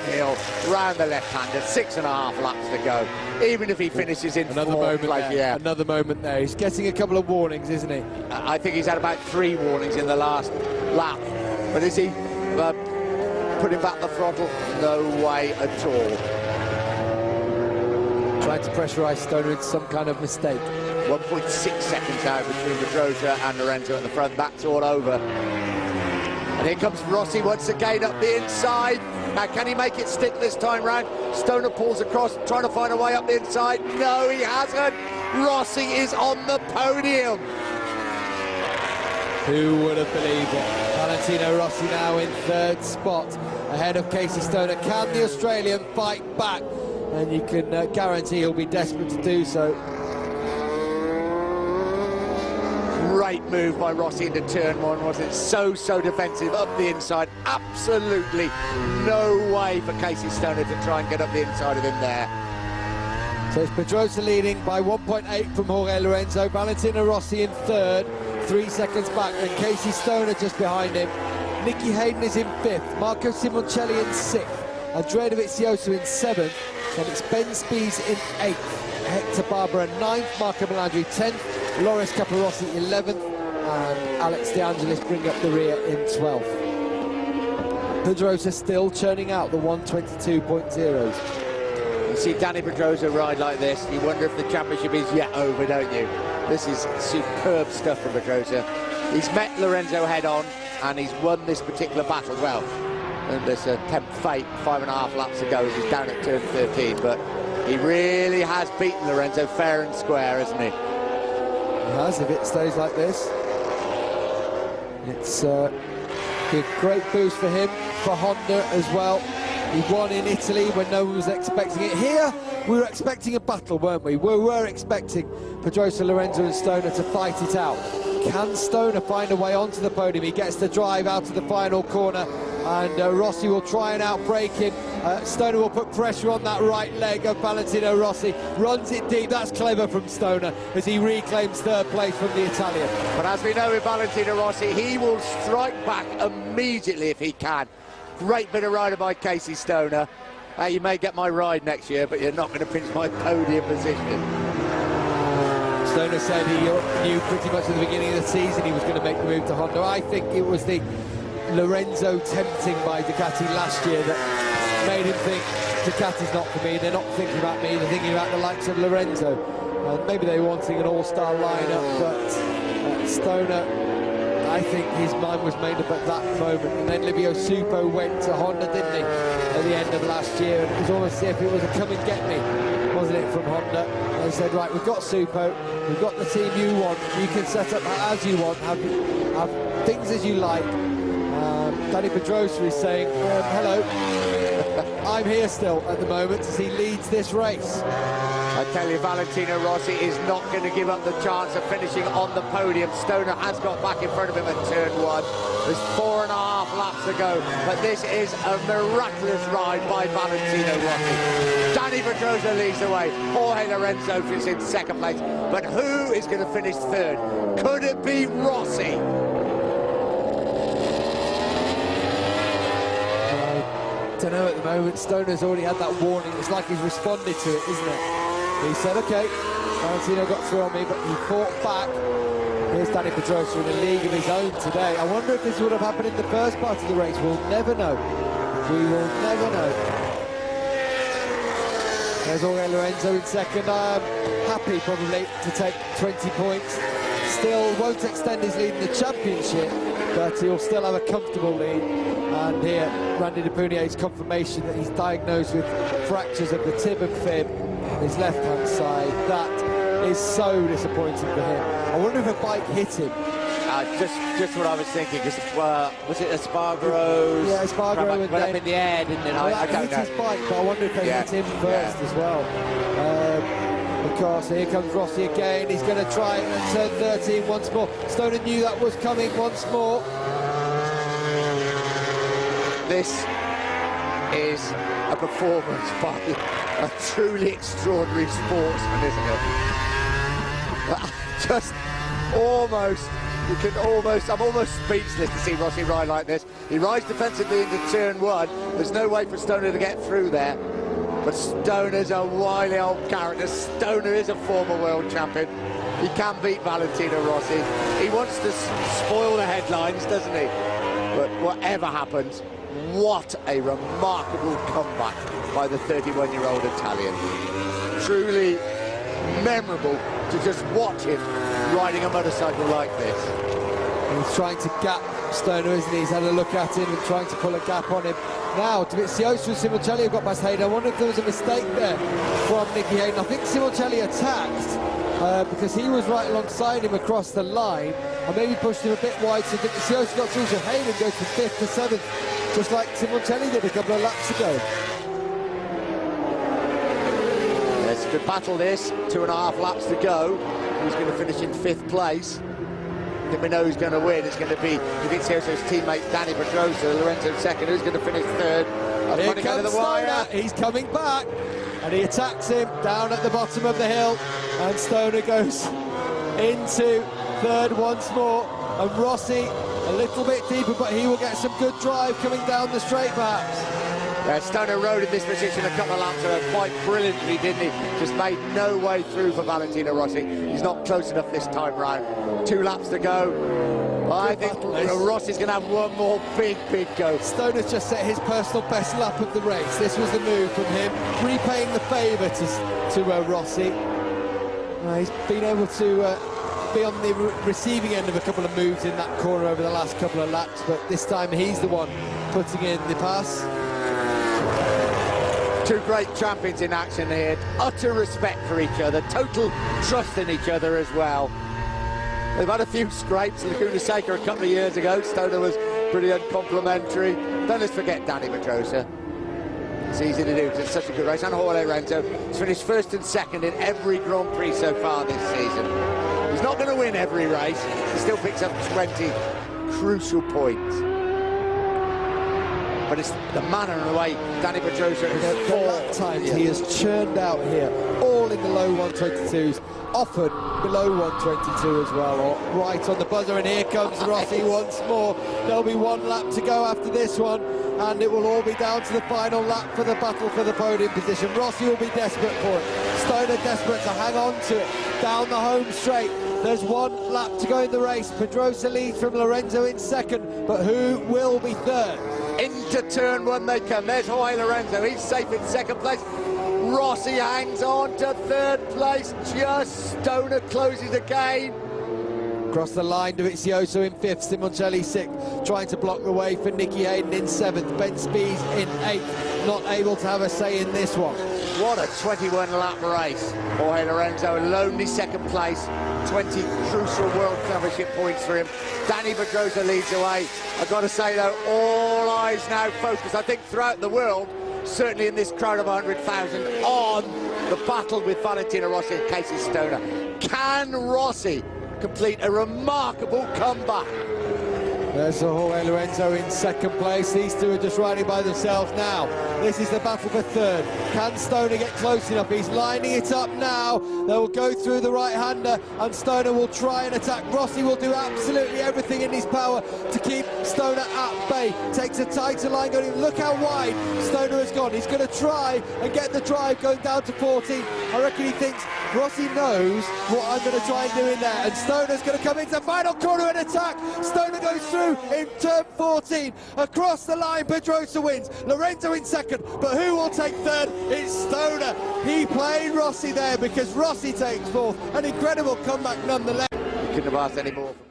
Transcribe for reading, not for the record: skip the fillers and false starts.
uphill, round the left-hander, 6.5 laps to go. Even if he finishes in another fourth moment place, there. Another moment there. He's getting a couple of warnings, isn't he? I think he's had about 3 warnings in the last lap. But is he putting back the throttle? No way at all. Trying to pressurise Stoner into some kind of mistake. 1.6 seconds out between Pedrosa and Lorenzo at the front. That's all over. And here comes Rossi once again up the inside. Now, can he make it stick this time round? Stoner pulls across, trying to find a way up the inside. No, he hasn't. Rossi is on the podium. Who would have believed it? Valentino Rossi now in 3rd spot, ahead of Casey Stoner. Can the Australian fight back? And you can guarantee he'll be desperate to do so. Great move by Rossi into turn 1, wasn't it? So defensive up the inside. Absolutely no way for Casey Stoner to try and get up the inside of him there. So it's Pedrosa leading by 1.8 from Jorge Lorenzo. Valentino Rossi in 3rd, 3 seconds back, and Casey Stoner just behind him. Nicky Hayden is in 5th, Marco Simoncelli in 6th, Andrea Dovizioso in 7th, and it's Ben Spies in 8th, Hector Barbera 9th, Marco Melandri 10th, Loris Capirossi 11th, and Alex De Angelis bring up the rear in 12th. Pedrosa still churning out the 122.0s. You see Danny Pedrosa ride like this, you wonder if the championship is yet over, don't you? This is superb stuff from Pedrosa. He's met Lorenzo head-on, and he's won this particular battle well. And there's a tempt fate, 5.5 laps to go as he's down at turn 13, but he really has beaten Lorenzo fair and square, hasn't he? He has, if it stays like this. It's a great boost for him, for Honda as well. He won in Italy when no one was expecting it. Here, we were expecting a battle, weren't we? We were expecting Pedrosa, Lorenzo and Stoner to fight it out. Can Stoner find a way onto the podium? He gets the drive out of the final corner, and Rossi will try and outbrake him. Stoner will put pressure on that right leg of Valentino Rossi, runs it deep. That's clever from Stoner as he reclaims 3rd place from the Italian. But as we know with Valentino Rossi, he will strike back immediately if he can. Great bit of rider by Casey Stoner. You may get my ride next year, but you're not going to pinch my podium position. Stoner said he knew pretty much at the beginning of the season he was going to make the move to Honda. I think it was the Lorenzo tempting by Ducati last year that made him think Ducati's not for me, they're not thinking about me, they're thinking about the likes of Lorenzo. Maybe they were wanting an all-star lineup, but Stoner, I think his mind was made up at that moment. And then Livio Supo went to Honda, didn't he, at the end of last year, and it was almost as if it was a come and get me, wasn't it, from Honda. They said, right, we've got Supo, we've got the team you want, you can set up as you want, have things as you like. Danny Pedrosa is saying, hello, I'm here still at the moment as he leads this race. I tell you, Valentino Rossi is not going to give up the chance of finishing on the podium. Stoner has got back in front of him at turn 1. There's 4.5 laps to go, but this is a miraculous ride by Valentino Rossi. Danny Pedrosa leads the way. Jorge Lorenzo is in 2nd place, but who is going to finish 3rd? Could it be Rossi? I don't know at the moment. Stoner's already had that warning. It's like he's responded to it, isn't it? He said, OK, Valentino got through on me, but he fought back. Here's Danny Pedrosa in a league of his own today. I wonder if this would have happened in the first part of the race. We'll never know. We will never know. There's Jorge Lorenzo in 2nd. Happy, probably, to take 20 points. Still won't extend his lead in the championship, but he'll still have a comfortable lead. And here, Randy Depunier's confirmation that he's diagnosed with fractures of the tib and fib on his left-hand side. That is so disappointing for him. I wonder if a bike hit him. Just what I was thinking, because was it Espargaro's? Yeah, Espargaro went up in the air, didn't it? I don't know. His bike, but I wonder if they hit him first as well. Because here comes Rossi again. He's going to try it at turn 13 once more. Stoner knew that was coming once more. This is a performance by a truly extraordinary sportsman, isn't it? Just almost I'm almost speechless to see Rossi ride like this. He rides defensively into turn one. There's no way for Stoner to get through there. But Stoner's a wily old character. Stoner is a former world champion. He can beat Valentino Rossi. He wants to spoil the headlines, doesn't he? But whatever happens, what a remarkable comeback by the 31-year-old Italian. Truly memorable to just watch him riding a motorcycle like this. He's trying to gap Stoner, isn't he? He's had a look at him and trying to pull a gap on him. Now, Dovizioso and Simoncelli have got past Hayden. I wonder if there was a mistake there from Nicky Hayden. I think Simoncelli attacked because he was right alongside him across the line and maybe pushed him a bit wide, so Dovizioso got through, so Hayden goes from 5th to 7th, just like Simoncelli did a couple of laps ago. It's a good battle this, 2.5 laps to go. Who's going to finish in 5th place? I think we know who's going to win. It's going to be Dovizioso's teammate Danny Pedrosa, Lorenzo second. Who's going to finich 3rd? Here comes Stoner. He's coming back and he attacks him down at the bottom of the hill, and Stoner goes into 3rd once more, and Rossi a little bit deeper, but he will get some good drive coming down the straight perhaps. Yeah, Stoner rode in this position a couple of laps ago quite brilliantly, didn't he? Just made no way through for Valentino Rossi. He's not close enough this time round. 2 laps to go. I think Rossi's going to have one more big go. Stoner's just set his personal best lap of the race. This was the move from him, repaying the favour to Rossi. He's been able to be on the receiving end of a couple of moves in that corner over the last couple of laps, but this time he's the one putting in the pass. 2 great champions in action here, utter respect for each other, total trust in each other as well. They've had a few scrapes, Laguna Seca a couple of years ago. Stoner was pretty uncomplimentary. Don't let's forget Danny Pedrosa. It's easy to do because it's such a good race. And Jorge Lorenzo has finished 1st and 2nd in every Grand Prix so far this season. He's not going to win every race. He still picks up 20 crucial points. But it's the manner and the way Danny Pedrosa has fought. Times he has churned out here, all in the low 122s, often below 122 as well, or right on the buzzer, and here comes Rossi once more. There'll be 1 lap to go after this one, and it will all be down to the final lap for the battle for the podium position. Rossi will be desperate for it. Stoner desperate to hang on to it down the home straight. There's 1 lap to go in the race. Pedrosa leads from Lorenzo in 2nd, but who will be 3rd? Into turn 1 they come. There's Jorge Lorenzo. He's safe in 2nd place. Rossi hangs on to 3rd place. Just Stoner closes again. Across the line, Dovizioso in 5th, Simoncelli 6th, trying to block the way for Nicky Hayden in 7th, Ben Spies in 8th, not able to have a say in this one. What a 21-lap race. Jorge Lorenzo, a lonely 2nd place, 20 crucial World Championship points for him. Danny Pedrosa leads away. I've got to say, though, all eyes now focus, I think, throughout the world, certainly in this crowd of 100,000, on the battle with Valentino Rossi and Casey Stoner. Can Rossi complete a remarkable comeback? There's Jorge Lorenzo in 2nd place. These 2 are just riding by themselves now. This is the battle for 3rd. Can Stoner get close enough? He's lining it up now. They will go through the right-hander, and Stoner will try and attack. Rossi will do absolutely everything in his power to keep Stoner at bay. Takes a tighter line going. Look how wide Stoner has gone. He's going to try and get the drive going down to 14. I reckon he thinks Rossi knows what I'm going to try and do in there, and Stoner's going to come into the final corner and attack. Stoner goes through in turn 14. Across the line, Pedrosa wins. Lorenzo in 2nd, but who will take 3rd? It's Stoner. He played Rossi there because Rossi takes 4th. An incredible comeback nonetheless. You couldn't have asked any more.